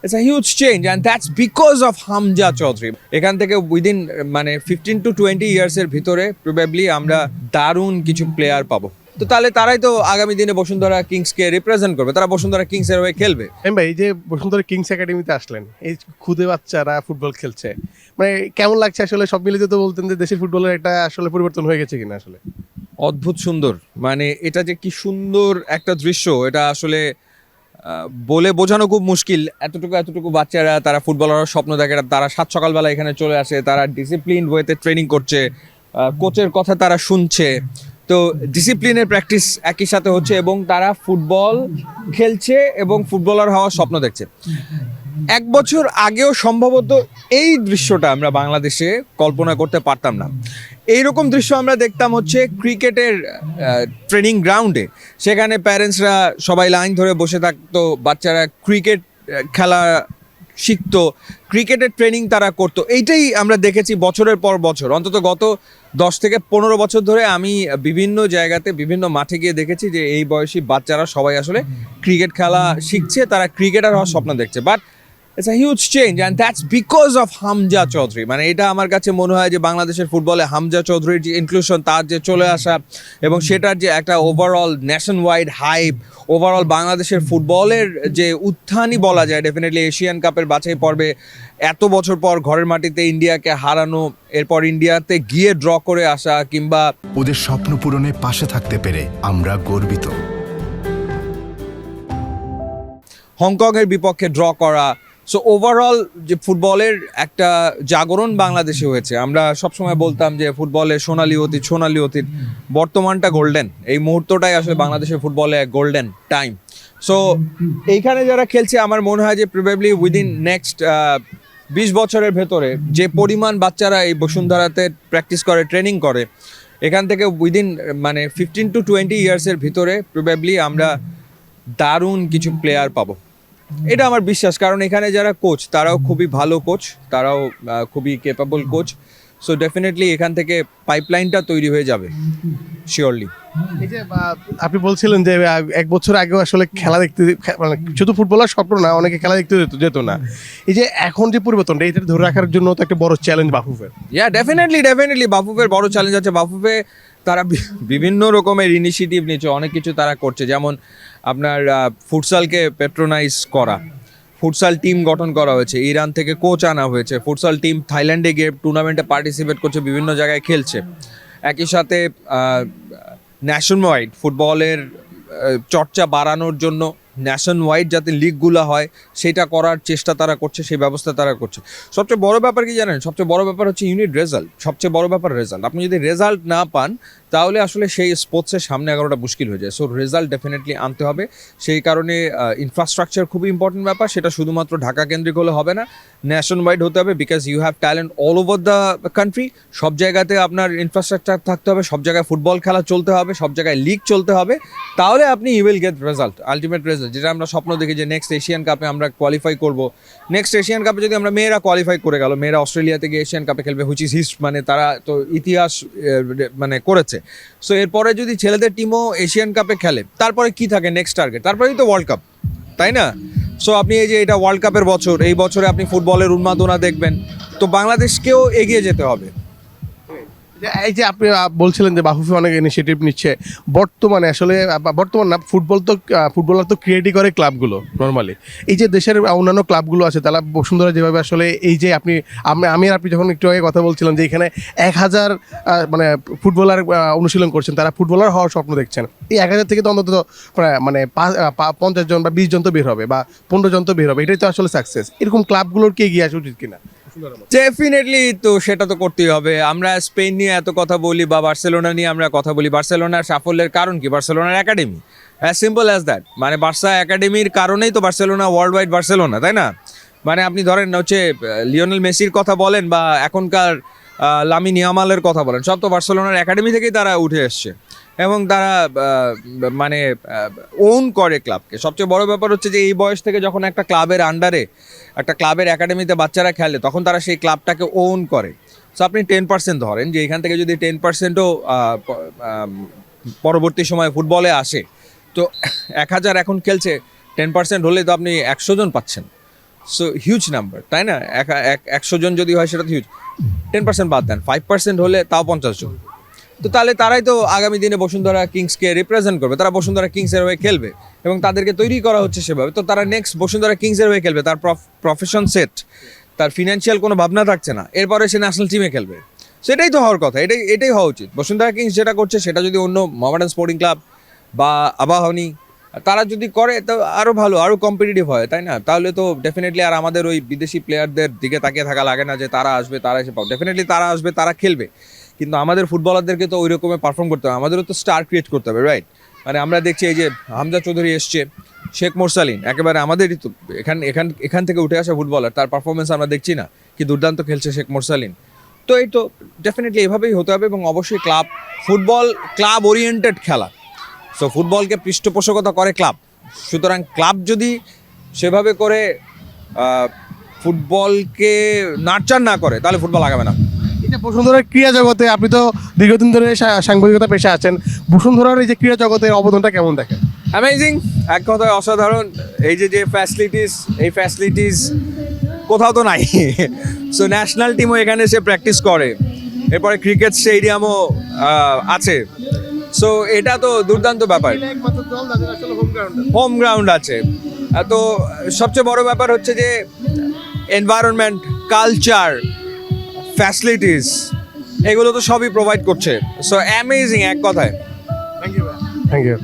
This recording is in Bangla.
It's a huge change and that's because of Hamza Chaudhary. এখান থেকে উইদিন 15 to 20 ইয়ার্স এর ভিতরে প্রবাবলি আমরা দারুণ কিছু প্লেয়ার পাবো। তো তাহলে তারাই তো আগামী দিনে বসুন্ধরা কিংসকে রিপ্রেজেন্ট করবে, তারা বসুন্ধরা কিংস এর হয়ে খেলবে। ভাই, এই যে বসুন্ধরা কিংস একাডেমিতে আসলেন, এই খুদে বাচ্চারা ফুটবল খেলছে, মানে কেমন লাগছে আসলে? সব মিলিয়ে তো বলতেন যে দেশের ফুটবলের একটা আসলে পরিবর্তন হয়ে গেছে কিনা আসলে? অদ্ভুত সুন্দর, এটা যে কি সুন্দর একটা দৃশ্য, এটা আসলে বলে বোঝানো খুব মুশকিল। এতটুকু বাচ্চারা, তারা ফুটবলার স্বপ্ন দেখে, তারা সাত সকালবেলা এখানে চলে আসে, তারা ডিসিপ্লিন ওয়েতে ট্রেনিং করছে, কোচের কথা তারা শুনছে, তো ডিসিপ্লিনের প্র্যাকটিস একই সাথে হচ্ছে এবং তারা ফুটবল খেলছে এবং ফুটবলার হওয়ার স্বপ্ন দেখছে। এক বছর আগেও সম্ভবত এই দৃশ্যটা আমরা বাংলাদেশে কল্পনা করতে পারতাম না। এইরকম দৃশ্য আমরা দেখতাম হচ্ছে ক্রিকেটের ট্রেনিং গ্রাউন্ডে, সেখানে প্যারেন্টসরা সবাই লাইন ধরে বসে থাকতো, বাচ্চারা ক্রিকেট খেলা শিখতো, ক্রিকেটের ট্রেনিং তারা করতো। এইটাই আমরা দেখেছি বছরের পর বছর, অন্তত গত 10 থেকে 15 বছর ধরে আমি বিভিন্ন জায়গাতে বিভিন্ন মাঠে গিয়ে দেখেছি যে এই বয়সী বাচ্চারা সবাই আসলে ক্রিকেট খেলা শিখছে, তারা ক্রিকেটার হওয়ার স্বপ্ন দেখছে। But it's a huge change and that's because of Hamza Chowdhury. এটা আমার কাছে মনে হয় যে বাংলাদেশের ফুটবলে হামজা চৌধুরীর যে ইনক্লুশন, তার যে চলে আসা এবং সেটার যে একটা overall nation wide hype, overall বাংলাদেশের ফুটবলের যে উত্থানই বলা যায়, ডেফিনেটলি এশিয়ান কাপের বাছাই পর্বে এত বছর পর ঘরের মাটিতে ইন্ডিয়াকে হারানো, এরপর ইন্ডিয়াতে গিয়ে ড্র করে আসা, কিংবা ওদের স্বপ্ন পূরণে পাশে থাকতে পেরে আমরা গর্বিত। হংকংয়ের বিপক্ষে ড্র করা, সো ওভারঅল যে ফুটবলের একটা জাগরণ বাংলাদেশে হয়েছে। আমরা সবসময় বলতাম যে ফুটবলের সোনালী অতীত, বর্তমানটা গোল্ডেন, এই মুহূর্তটাই আসলে বাংলাদেশের ফুটবলে গোল্ডেন টাইম। সো এইখানে যারা খেলছে, আমার মনে হয় যে প্রবাবলি উইদিন নেক্সট 20 বছরের ভেতরে যে পরিমাণ বাচ্চারা এই বসুন্ধরাতে প্র্যাকটিস করে, ট্রেনিং করে, এখান থেকে উইদিন 15 to 20 ইয়ার্সের ভিতরে প্রবাবলি আমরা দারুণ কিছু প্লেয়ার পাবো, এটা আমার বিশ্বাস। কারণ এখানে যারা কোচ, তারাও খুবই ভালো কোচ, তারাও খুবই ক্যাপাবল কোচ। সো ডেফিনেটলি এখান থেকে পাইপলাইনটা তৈরি হয়ে যাবে শিওরলি। এই যে আপনি বলছিলেন যে 1 বছর আগেও আসলে খেলা দেখতে, মানে শুধু ফুটবলার স্বপ্ন না, অনেকে খেলা দেখতে যেত না। এই যে এখন যে পরিবর্তনটা, এটা ধরে রাখার জন্য তো একটা বড় চ্যালেঞ্জ বাফুফের। ডেফিনেটলি বাফুফের বড় চ্যালেঞ্জ আছে। বাফুফে তারা বিভিন্ন রকমের ইনিশিয়েটিভ নিচ্ছে, অনেক কিছু তারা করছে, যেমন আপনার ফুটসালকে পেট্রোনাইজ করা, ফুটসাল টিম গঠন করা হয়েছে, ইরান থেকে কোচ আনা হয়েছে, ফুটসাল টিম থাইল্যান্ডে গিয়ে টুর্নামেন্টে পার্টিসিপেট করছে, বিভিন্ন জায়গায় খেলছে। একই সাথে ন্যাশন ওয়াইড ফুটবলের চর্চা বাড়ানোর জন্য ন্যাশন ওয়াইড যাতে লিগগুলো হয় সেটা করার চেষ্টা তারা করছে, সেই ব্যবস্থা তারা করছে। সবচেয়ে বড় ব্যাপার কি জানেন? সবচেয়ে বড় ব্যাপার হচ্ছে ইউনিট রেজাল্ট। সবচেয়ে বড় ব্যাপার রেজাল্ট। আপনি যদি রেজাল্ট না পান তাহলে আসলে সেই স্পোর্টসের সামনে এগারোটা মুশকিল হয়ে যায়। সো রেজাল্ট ডেফিনেটলি আনতে হবে। সেই কারণে ইনফ্রাস্ট্রাকচার খুবই ইম্পর্টেন্ট ব্যাপার। সেটা শুধুমাত্র ঢাকা কেন্দ্রিক হলে হবে না, ন্যাশন ওয়াইড হতে হবে, because you have talent all over the country. সব জায়গাতে আপনার ইনফ্রাস্ট্রাকচার থাকতে হবে, সব জায়গায় ফুটবল খেলা চলতে হবে, সব জায়গায় লিগ চলতে হবে, তাহলে আপনি you will get result, ultimate result. যেটা আমরা স্বপ্ন দেখি যে নেক্সট এশিয়ান কাপে আমরা কোয়ালিফাই করব। নেক্সট এশিয়ান কাপে যদি আমরা মেয়েরা কোয়ালিফাই করে গেল, মেয়েরা অস্ট্রেলিয়াতে গিয়ে এশিয়ান কাপে খেলবে, হুইচ ইজ তারা তো ইতিহাস করেছে। সো এরপরে যদি ছেলেদের টিমও এশিয়ান কাপে খেলে, তারপরে কি থাকে নেক্সট টার্গেট? তারপরেই তো ওয়ার্ল্ড কাপ, তাই না? সো আপনি এই যে এটা ওয়ার্ল্ড কাপের বছর, এই বছরে আপনি ফুটবলের উন্মাদনা দেখবেন, তো বাংলাদেশকেও এগিয়ে যেতে হবে। এই যে আপনি বলছিলেন যে বাফুফে অনেক ইনিশিয়েটিভ নিচ্ছে বর্তমানে, আসলে বর্তমান না, ফুটবলার তো ক্রিয়েটই করে ক্লাবগুলো নর্মালি। এই যে দেশের অন্যান্য ক্লাবগুলো আছে, তারা বসুন্ধরা যেভাবে আসলে, এই যে আমি আর আপনি যখন একটু আগে কথা বলছিলাম যে এখানে 1000 ফুটবলার অনুশীলন করছেন, তারা ফুটবলার হওয়ার স্বপ্ন দেখছেন। এই 1000 থেকে তো অন্তত 50 জন বা 20 জন তো বের হবে, বা 15 জন তো বের হবে, এটাই তো আসলে সাকসেস। এরকম ক্লাবগুলোর কি এগিয়ে আসা উচিত কিনা? ডেফিনেটলি, তো সেটা তো করতেই হবে। আমরা স্পেন নিয়ে এত কথা বলি বা বার্সেলোনা নিয়ে আমরা কথা বলি, বার্সেলোনার সাফল্যের কারণ কি? বার্সেলোনার academy, as simple as that. Barca একাডেমির কারণেই তো বার্সেলোনা ওয়ার্ল্ড ওয়াইড বার্সেলোনা, তাই না? আপনি ধরেন হচ্ছে লিওনেল মেসির কথা বলেন বা এখনকার লামিন ইয়ামালের কথা বলেন, সব তো বার্সেলোনার একাডেমি থেকেই তারা উঠে এসছে এবং তারা ওন করে ক্লাবকে। সবচেয়ে বড় ব্যাপার হচ্ছে যে এই বয়স থেকে যখন একটা ক্লাবের আন্ডারে, একটা ক্লাবের একাডেমিতে বাচ্চারা খেলে, তখন তারা সেই ক্লাবটাকে ওন করে। সো আপনি 10% ধরেন যে এখান থেকে যদি 10%ও পরবর্তী সময়ে ফুটবলে আসে, তো 1000 এখন খেলছে, 10% হলে তো আপনি 100 জন পাচ্ছেন। সো হিউজ নাম্বার, তাই না? 100 জন যদি হয় সেটা তো হিউজ। 10% বাদ দেন, 5% হলে তাও 50 জন। তো তাহলে তারাই তো আগামী দিনে বসুন্ধরা কিংসকে রিপ্রেজেন্ট করবে, তারা বসুন্ধরা কিংসের হয়ে খেলবে এবং তাদেরকে তৈরি করা হচ্ছে সেভাবে। তো তারা নেক্সট বসুন্ধরা কিংসের হয়ে খেলবে, তার প্রফেশন সেট, তার ফিনান্সিয়াল কোনো ভাবনা থাকছে না, এরপরে সে ন্যাশনাল টিমে খেলবে। সেটাই তো হওয়ার কথা, এটাই হওয়া উচিত। বসুন্ধরা কিংস যেটা করছে সেটা যদি অন্য মোহামেডান স্পোর্টিং ক্লাব বা আবাহনী তারা যদি করে তো আরও ভালো, আরও কম্পিটিটিভ হয়, তাই না? তাহলে তো ডেফিনেটলি আর আমাদের ওই বিদেশি প্লেয়ারদের দিকে তাকিয়ে থাকা লাগে না যে তারা আসবে, তারা এসে পাবে। ডেফিনেটলি তারা আসবে, তারা খেলবে, কিন্তু আমাদের ফুটবলারদেরকে তো ওই রকমের পারফর্ম করতে হবে, আমাদেরও তো স্টার ক্রিয়েট করতে হবে, রাইট? মানে আমরা দেখছি এই যে হামজা চৌধুরী এসছে, শেখ মোরসালিন একেবারে আমাদেরই তো এখান থেকে উঠে আসা ফুটবলার, তার পারফরমেন্স আমরা দেখছি না কি দুর্দান্ত খেলছে শেখ মোরসালিন। তো এই তো ডেফিনেটলি এভাবেই হতে হবে এবং অবশ্যই ফুটবল ক্লাব ওরিয়েন্টেড খেলা। সো ফুটবলকে পৃষ্ঠপোষকতা করে ক্লাব, সুতরাং ক্লাব যদি সেভাবে করে ফুটবলকে নার্চার না করে তাহলে ফুটবল আগাবে না। এই যে বসুন্ধরার ক্রীড়া জগতে আপনি তো দীর্ঘদিন ধরে সাংবাদিকতা পেশা আছেন, বসুন্ধরার এই যে ক্রীড়া জগতের অবদানটা কেমন দেখেন? অ্যামেজিং, এক কথায় অসাধারণ। এই যে ফ্যাসিলিটিস কোথাও তো নাই। সো ন্যাশনাল টিমও এখানে এসে প্র্যাকটিস করে, এরপরে ক্রিকেট স্টেডিয়ামও আছে। সো এটা তো দুর্দান্ত ব্যাপার, হোম গ্রাউন্ড আছে। তো সবচেয়ে বড় ব্যাপার হচ্ছে যে এনভায়রনমেন্ট, কালচার, ফ্যাসিলিটিস এগুলো তো সবই প্রোভাইড করছে। সো অ্যামেজিং এক কথায়। Thank you.